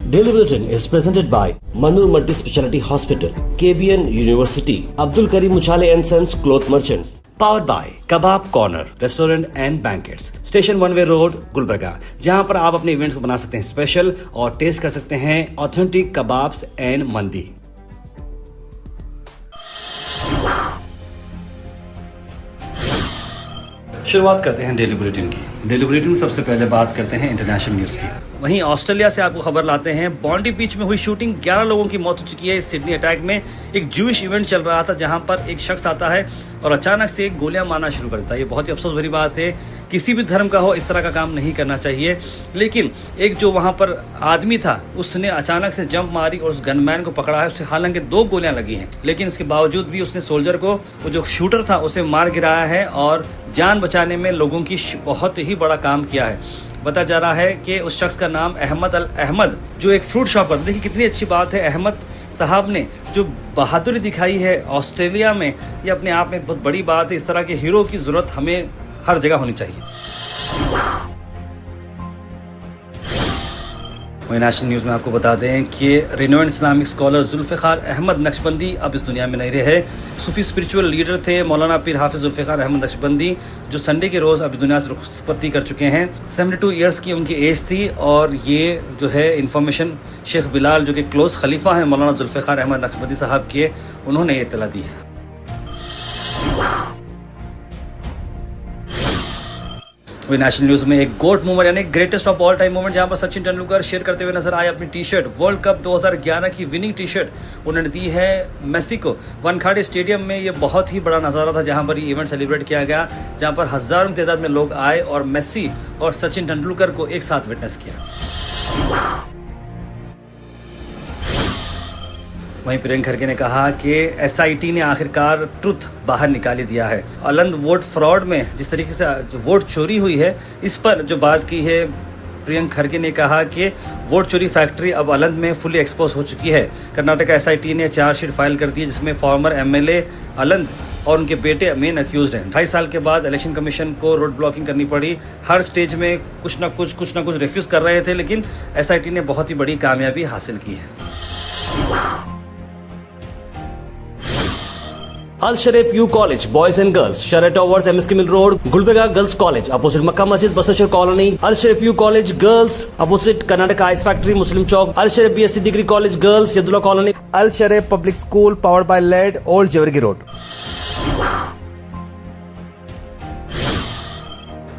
Daily Bulletin is presented by Manur Multi Speciality Hospital, KBN University, Abdul Karim Uchale and Sons Cloth Merchants. Powered by Kebab Corner Restaurant and Banquets, Station One Way Road, Gulbarga, जहां पर आप अपने events को बना सकते हैं special और test कर सकते हैं ऑथेंटिक कबाब्स एंड मंदी। शुरुआत करते हैं डेली बुलेटिन की। डेली बुलेटिन में सबसे पहले बात करते हैं इंटरनेशनल न्यूज़ की। वहीं ऑस्ट्रेलिया से आपको खबर लाते हैं, बॉन्डी बीच में हुई शूटिंग, 11 लोगों की मौत हो चुकी है। इस सिडनी अटैक में एक ज्यूइश इवेंट चल रहा था जहां पर एक शख्स आता है और अचानक से गोलियां मारना शुरू कर देता है। ये बहुत ही अफसोस भरी बात है, किसी भी धर्म का हो इस तरह का काम नहीं करना चाहिए। लेकिन एक जो वहां पर आदमी था उसने अचानक से जंप मारी और उस गनमैन को पकड़ा है। उससे हालांकि 2 गोलियां लगी हैं, लेकिन उसके बावजूद भी उसने सोल्जर को, वो जो शूटर था, उसे मार गिराया है और जान बचाने में लोगों की बहुत ही बड़ा काम किया है। बताया जा रहा है कि उस शख्स का नाम अहमद अल अहमद, जो एक फ्रूट शॉपर, देखिए कितनी अच्छी बात है, अहमद साहब ने जो बहादुरी दिखाई है ऑस्ट्रेलिया में, ये अपने आप में बहुत बड़ी बात है। इस तरह के हीरो की जरूरत हमें हर जगह होनी चाहिए। वहीं नेशनल न्यूज़ में आपको बता दें कि रिनोवेंट इस्लामिक स्कॉलर जुल्फ़िकार अहमद नक्शबंदी अब इस दुनिया में नहीं रहे। सूफी स्पिरिचुअल लीडर थे मौलाना पीर हाफिज जुल्फ़िकार अहमद नक्शबंदी, जो संडे के रोज़ अब दुनिया से रुखसती कर चुके हैं। 72 ईयर्स की उनकी एज थी और ये जो है इन्फॉर्मेशन शेख बिलाल, जो कि क्लोज खलीफा हैं मौलाना जुल्फ़िकार अहमद नक्शबंदी साहब के, उन्होंने ये इत्तला दी है। वही नेशनल न्यूज़ में एक गोट मूवमेंट यानी greatest of all time movement, जहां पर सचिन तेंदुलकर शेयर करते हुए नजर आए अपनी टी शर्ट, वर्ल्ड कप 2011 की विनिंग टी शर्ट उन्होंने दी है मेसी को। वानखेड़े स्टेडियम में ये बहुत ही बड़ा नज़ारा था जहां पर ये इवेंट सेलिब्रेट किया गया, जहां पर हजारों की तादाद में लोग आए और मेसी और सचिन तेंदुलकर को एक साथ विटनेस किया। वहीं प्रियंका खरगे ने कहा कि एसआईटी ने आखिरकार ट्रुथ बाहर निकाल दिया है। अलंद वोट फ्रॉड में जिस तरीके से वोट चोरी हुई है, इस पर जो बात की है प्रियंका खरगे ने कहा कि वोट चोरी फैक्ट्री अब अलंद में फुली एक्सपोज हो चुकी है। कर्नाटक एसआईटी ने चार्जशीट फाइल कर दी है, जिसमें फॉर्मर एमएलए अलंद और उनके बेटे मेन अक्यूज्ड हैं। 2.5 साल के बाद इलेक्शन कमीशन को रोड ब्लॉकिंग करनी पड़ी। हर स्टेज में कुछ ना कुछ रिफ्यूज कर रहे थे, लेकिन एसआईटी ने बहुत ही बड़ी कामयाबी हासिल की है। Al Sharif U college boys and girls, शरय towers, MSK mill road, Gulbarga girls college opposite Makka Masjid, बसंतर colony. Al Sharif U college girls opposite Karnataka ice factory, Muslim Chowk. Al Sharif BSc degree college girls, Yadulla colony. Al Sharif public school powered by lead, old Jewargi road.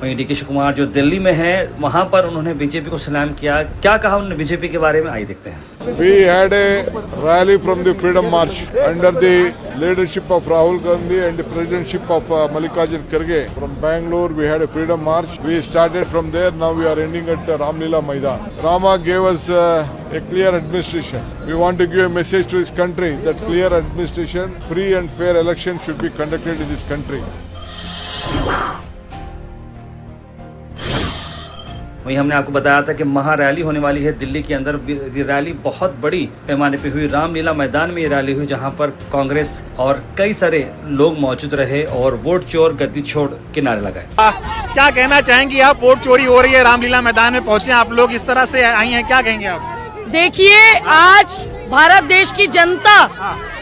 वहीं DK Shiva Kumar जो दिल्ली में है, वहां पर उन्होंने BJP को सलाम किया। क्या कहा उन्होंने बीजेपी के बारे में, आइए देखते हैं। We had a rally from the Freedom March under the leadership of Rahul Gandhi and the presidentship of Mallikarjun Kharge. From Bangalore, we had a Freedom March. We started from there. Now we are ending at Ramlila Maidan. Rama gave us a clear administration. We want to give a message to this country that clear administration, free and fair election should be conducted in this country. वहीं हमने आपको बताया था कि महा rally होने वाली है दिल्ली के अंदर। ये रैली बहुत बड़ी पैमाने पे हुई, रामलीला मैदान में ये रैली हुई, जहां पर कांग्रेस और कई सारे लोग मौजूद रहे और वोट चोर गद्दी छोड़ के नारे लगाए। क्या कहना चाहेंगी आप? वोट चोरी हो रही है, रामलीला मैदान में पहुंचे आप लोग, इस तरह से आई हैं, क्या कहेंगे आप? देखिए, आज भारत देश की जनता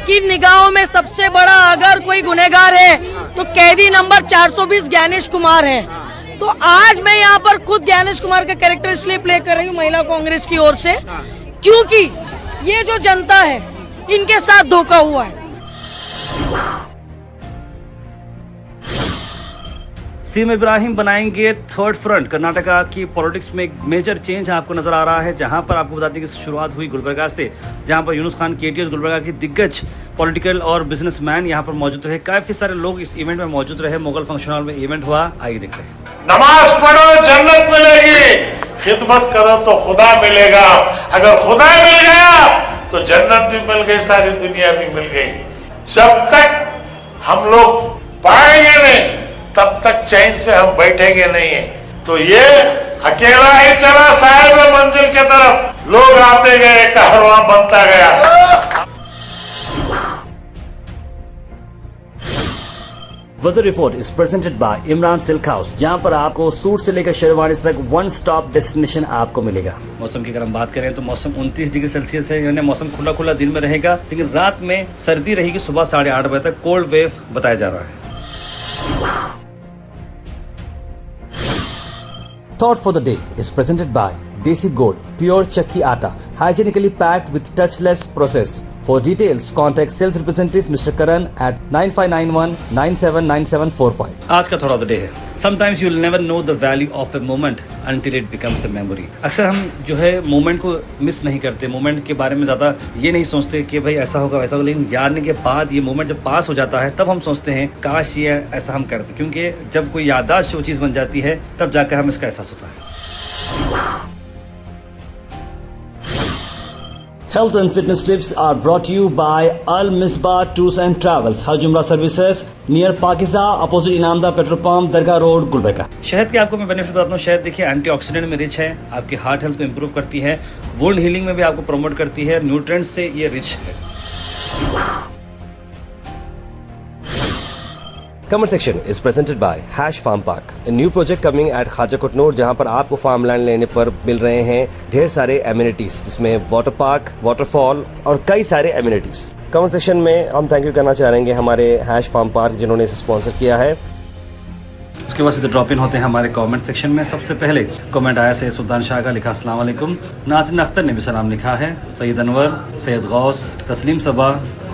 की निगाहों में सबसे बड़ा अगर कोई गुनहगार है तो कैदी नंबर 420 ज्ञानेश कुमार है। तो आज मैं यहाँ पर खुद ज्ञानेश कुमार का कैरेक्टर इसलिए प्ले कर रही हूँ महिला कांग्रेस की ओर से, क्योंकि ये जो जनता है इनके साथ धोखा हुआ है। सीएम इब्राहिम बनाएंगे थर्ड फ्रंट। कर्नाटका की पॉलिटिक्स में एक मेजर चेंज आपको नजर आ रहा है, जहां पर आपको बता दें कि शुरुआत हुई गुलबर्गा से, जहां पर यूनुस खान केटीएस गुलबर्गा की दिग्गज पॉलिटिकल और बिजनेसमैन यहां पर मौजूद रहे। काफी सारे लोग इस इवेंट में मौजूद रहे। मुगल फंक्शन हॉल में इवेंट हुआ, आइए देखते हैं। नमाज पढ़ो जन्नत मिलेगी, खिदमत करो तो खुदा मिलेगा। अगर खुदा मिल गया तो जन्नत भी मिल गई, सारी दुनिया भी मिल गई। जब तक हम लोग पाएंगे नहीं तब तक चैन से हम बैठेंगे नहीं है। तो ये अकेला ही चला साहिब मंजिल के तरफ, लोग आते गए, कारवां बनता गया। Weather report is presented by Imran silk house, जहां पर आपको सूट से लेकर शेरवानी तक वन स्टॉप डेस्टिनेशन आपको मिलेगा। मौसम की अगर हम बात करें तो मौसम 29 डिग्री सेल्सियस है, यानी मौसम खुला खुला दिन में रहेगा, लेकिन रात में सर्दी रहेगी। सुबह 8:30 बजे तक कोल्ड वेव बताया जा रहा है। Thought for the day is presented by Desi Gold, pure chakki atta, hygienically packed with touchless process. For details, contact sales representative Mr. Karan at 9591979745. आज का थॉट ऑफ द डे है, sometimes you will never know the value of a moment until it becomes a memory. अक्सर हम जो है moment को miss नहीं करते, मोमेंट के बारे में ज़्यादा ये नहीं सोचते कि भाई ऐसा होगा वैसा होगा, लेकिन जानने के बाद ये मोमेंट जब पास हो जाता है तब हम सोचते हैं काश ये ऐसा हम करते, क्योंकि जब कोई याददाश्त जो चीज़ बन जाती है तब जाकर हमें इसका एहसास होता है। Health and fitness tips are brought to you by Al Misbah Tours and Travels, Hajj Umrah Services, near Pakiza, opposite Inamda Petrol Pump, Dargah Road, Gulbarga. शहद के आपको मैं बेनिफिट बताता हूँ। शहद देखिए एंटीऑक्सीडेंट में रिच है, आपकी हार्ट हेल्थ को इंप्रूव करती है, वुंड हीलिंग में भी आपको प्रमोट करती है, न्यूट्रिएंट्स से ये रिच है। Comment section is presented by Hash Farm Park, a new project coming at Khaja Kotnoor, जहां पर आपको फार्म लैंड लेने पर मिल रहे हैं ढेर सारे एमिनिटीज, जिसमें वाटर पार्क, वाटरफॉल और कई सारे एमिनिटीज। कमेंट सेक्शन में हम थैंक यू करना चाहेंगे हमारे हैश फार्म पार्क जिन्होंने इसे स्पॉन्सर किया है। उसके बाद सीधे ड्रॉप इन होते हैं हमारे कमेंट सेक्शन में। सबसे पहले कमेंट आया सैयद सुल्तान शाह का, लिखा अस्सलाम वालेकुम। नाज़रीन अख्तर ने भी सलाम लिखा है। सैयद अनवर, सैयद गौस, तस्लीम सबा,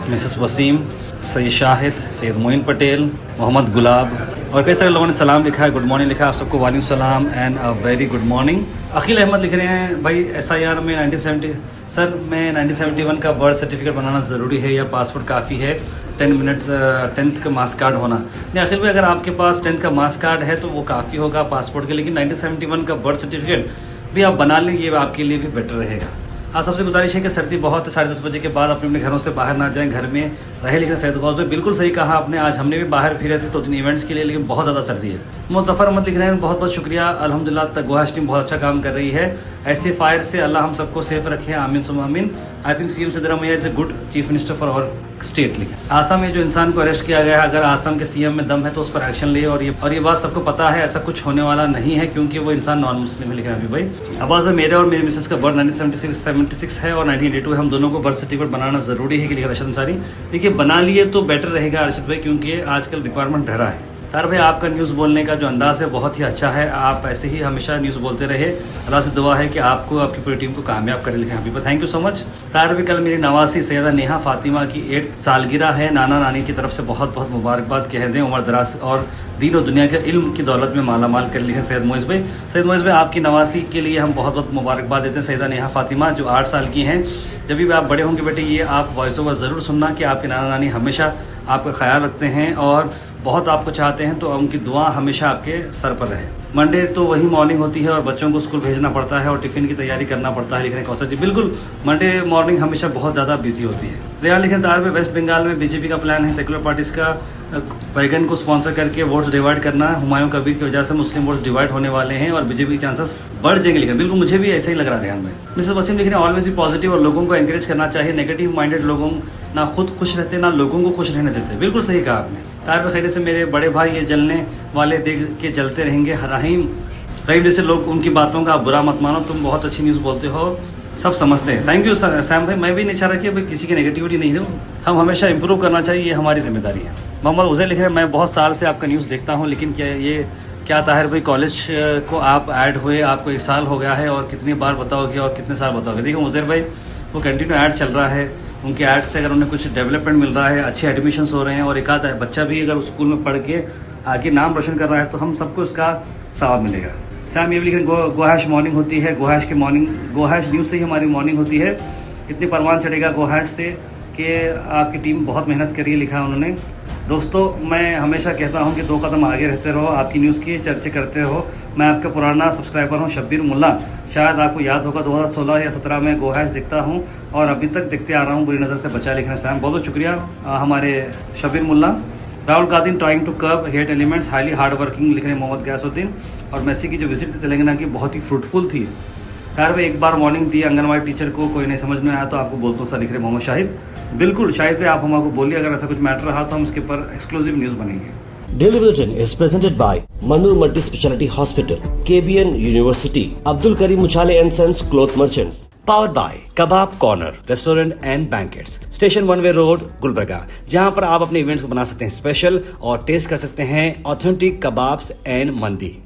मिसेस वसीम, सैयद शाहिद, सैयद मोइन पटेल, मोहम्मद गुलाब और कई सारे लोगों ने सलाम लिखा है, गुड मॉर्निंग लिखा है। आप सबको वालेकुम सलाम and a very good morning. Akhil Ahmed लिख रहे हैं, भाई SIR में 1971 का बर्थ सर्टिफिकेट बनाना ज़रूरी है या पासपोर्ट काफ़ी है? 10th का मार्क्स कार्ड होना नहीं। अखिल भाई, अगर आपके पास 10th का मार्क्स कार्ड है तो वो काफ़ी होगा पासपोर्ट के, लेकिन 1971 का बर्थ सर्टिफिकेट भी आप बना लें, ये आपके लिए भी बेटर रहेगा। हाँ, सबसे गुजारिश है कि सर्दी बहुत है, 10:30 बजे के बाद अपने अपने घरों से बाहर ना जाएं, घर में रहे। लेकिन सैयद गौस भाई बिल्कुल सही कहा आपने, आज हमने भी बाहर फिरे थे 2-3 इवेंट्स के लिए, लेकिन बहुत ज़्यादा सर्दी है। मुज़फ़्फ़र अहमद लिख रहे हैं, बहुत बहुत शुक्रिया, अल्हम्दुलिल्लाह तक गोहाश टीम बहुत अच्छा काम कर रही है। ऐसे फायर से अल्लाह हम सबको सेफ रखे, आमीन सुम्मा आमीन। I think CM Siddaramaiah is a good chief minister for our state. लिखे आसाम में जो इंसान को अरेस्ट किया गया है, अगर आसाम के CM में दम है तो उस पर एक्शन ले, और ये बात सबको पता है, ऐसा कुछ होने वाला नहीं है क्योंकि वो इंसान नॉन मुस्लिम है। लेकिन अभी भाई अब्बास भाई, मेरे और मेरी मिसेस का बर्थ 1976 है और 1982 हम दोनों को बर्थ सर्टिफिकेट बनाना ज़रूरी है कि लिखा अरशद अंसारी। देखिए बना लिए तो बेटर रहेगा अरशद भाई, क्योंकि आजकल रिक्वायरमेंट ढरा है। तार भाई, आपका न्यूज़ बोलने का जो अंदाज़ है बहुत ही अच्छा है, आप ऐसे ही हमेशा न्यूज़ बोलते रहे। अल्लाह से दुआ है कि आपको आपकी पूरी टीम को कामयाब करे। लिखें Habiba, thank you so much. तार भाई, कल मेरी नवासी सैयदा नेहा फातिमा की 8th सालगिरह है, नाना नानी की तरफ से बहुत बहुत मुबारकबाद कह दें, उम्र दराज और दीन और दुनिया के इल्म की दौलत में माला माल कर। लिखें सैयद मोइज़ भाई। सैयद मोइज़ भाई, आपकी नवासी के लिए हम बहुत बहुत मुबारकबाद देते हैं। सैयदा नेहा फातिमा जो 8 साल की हैं, जब भी आप बड़े होंगे बेटे, ये आप वॉइस ओवर ज़रूर सुनना कि आपके नाना नानी हमेशा आपका ख्याल रखते हैं और बहुत आपको चाहते हैं, तो उनकी दुआ हमेशा आपके सर पर रहे। मंडे तो वही मॉर्निंग होती है और बच्चों को स्कूल भेजना पड़ता है और टिफ़िन की तैयारी करना पड़ता है। लिख रहे हैं कौशल जी, बिल्कुल मंडे मॉर्निंग हमेशा बहुत ज़्यादा बिजी होती है। रेहान लिख रहे हैं, तार में वेस्ट बंगाल में BJP का प्लान है सेकुलर पार्टीज़ का बैगन को स्पॉन्सर करके वोट्स डिवाइड करना। हुमायूं कबीर की वजह से मुस्लिम वोट्स डिवाइड होने वाले हैं और BJP के चांसेस बढ़ जाएंगे। लेकिन बिल्कुल मुझे भी ऐसे ही लग रहा है। रेहान में मिसेस वसीम लिख रहे हैं, ऑलवेज भी पॉजिटिव और लोगों को एंकरेज करना चाहिए। नेगेटिव माइंडेड लोगों ना खुद खुश रहते ना लोगों को खुश रहने देते। बिल्कुल सही कहा आपने। तार पे खैर से मेरे बड़े भाई ये जलने वाले देख के जलते रहेंगे। रहीम जैसे लोग, उनकी बातों का आप बुरा मत मानो, तुम बहुत अच्छी न्यूज़ बोलते हो, सब समझते हैं। थैंक यू सैम भाई। मैं भी नहीं चाह रहा कि भाई किसी की नेगेटिविटी नहीं हो, हम हमेशा इंप्रूव करना चाहिए, ये हमारी जिम्मेदारी है। मोहम्मद उज़ैर लिख रहे हैं, मैं बहुत साल से आपका न्यूज़ देखता हूँ, लेकिन क्या ताहिर भाई कॉलेज को आप ऐड हुए आपको 1 साल हो गया है और कितनी बार बताओगे और कितने साल बताओगे? देखिए उज़ैर भाई, वो कंटिन्यू ऐड चल रहा है, उनके ऐड से अगर उन्हें कुछ डेवलपमेंट मिल रहा है, अच्छे एडमिशन्स हो रहे हैं और एक आध बच्चा भी अगर स्कूल में पढ़ के आगे नाम रोशन कर रहा है तो हम सबको इसका सवाब मिलेगा। सैम ये भी लिखें, गोहाश मॉर्निंग होती है, गोहाश न्यूज़ से ही हमारी मॉर्निंग होती है। इतनी परवान चढ़ेगा गोहाश से कि आपकी टीम बहुत मेहनत करी, लिखा है उन्होंने। दोस्तों, मैं हमेशा कहता हूं कि 2 कदम आगे रहते रहो, आपकी न्यूज़ की चर्चे करते रहो। मैं आपका पुराना सब्सक्राइबर हूं, शब्बीर मुल्ला। शायद आपको याद होगा 2016 या 17 में गोहाश देखता हूं और अभी तक देखते आ रहा हूं, बुरी नज़र से बचा। लिखना सैम, बहुत बहुत शुक्रिया हमारे Shabbir Mulla. Rahul Gandhi trying to curb hate elements, highly hard working, लिख रहे हैं मोहम्मद गयासुद्दीन। और मेसी की जो विजिट थी तेलंगाना की बहुत ही फ्रूटफुल थी। यार भाई, एक बार वार्निंग दी आंगनवाड़ी टीचर को, कोई नहीं समझ में आया तो आपको बोलता हूँ सर, लिख रहे मोहम्मद शाहिद। बिल्कुल शाहिद भाई, आप हमको बोलिए, अगर ऐसा कुछ मैटर रहा तो हम इसके ऊपर एक्सक्लूसिव न्यूज़ बनेंगे। Daily Bulletin is presented by Manur Multi Speciality Hospital, KBN University, Abdul Karim Uchale and Sons Cloth Merchants. Powered by Kebab Corner Restaurant and Banquets, Station 1 Way Road, Gulbarga, जहां पर आप अपने इवेंट्स को बना सकते हैं special और टेस्ट कर सकते हैं ऑथेंटिक कबाब्स एंड मंदी।